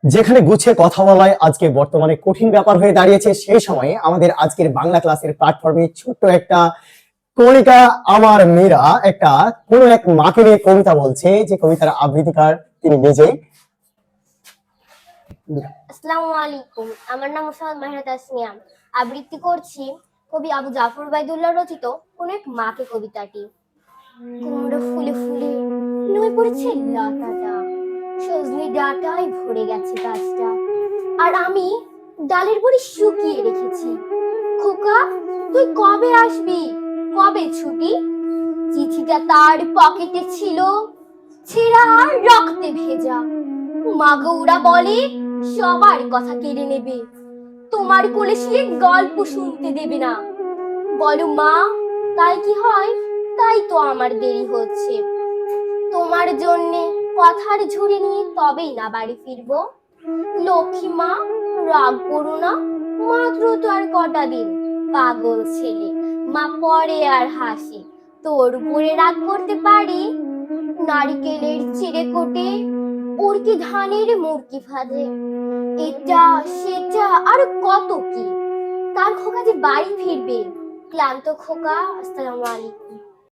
যেখানে গুছিয়ে কথা বলায় আজকে বর্তমানে কঠিন ব্যাপার হয়ে দাঁড়িয়েছে, সেই সময়ে আমাদের আজকের বাংলা ক্লাসের প্ল্যাটফর্মে ছোট্ট একটা কণিকা আমার মীরা একটা কোনো এক মাকে নিয়ে কবিতা বলছে, যে কবিতার আবৃত্তিকার তিনি নিজেই। আসসালামু আলাইকুম, আমার নাম মোসাম্মদ মাহিরা তাসনিয়া। আবৃত্তি করছি কবি আবু জাফর বাইদুল্লাহ রচিত কোন এক মাকে কবিতাটি। কুমড়ো ফুলে ফুলে নয়ে পড়েছে লতাটা, সজনে ডাঁটায় ভরে গেছে গাছটা, আর আমি ডালের বড়ি শুকিয়ে রেখেছি। খোকা, তুই কবে আসবি, কবে ছুটি? চিঠিটা তার পকেটে ছিল, ছেঁড়া আর রক্তে ভেজা। মাগো ওরা বলে সবার কথা কেড়ে নেবে, তোমার কোলে শুয়ে গল্প শুনতে দেবে না। বলো মা, তাই কি হয়? তাই তো আমার দেরি হচ্ছে। তোমার জন্যে কথার ঝুড়ি নিয়ে তবেই না বাড়ি ফিরবো। লক্ষ্মী মা, রাগ করো না, মাত্র তো আর কটা দিন। পাগল ছেলে, মা পরে আর হাসি। তোর উপরে রাগ করতে পারি? নারিকেলের চিড়ে কোটে, ওর কি ধানের মুরকি ফাঁদে, এটা সেটা আর কত কি। তার খোকা যে বাড়ি ফিরবে। ক্লান্ত খোকা, আসসালামু আলাইকুম।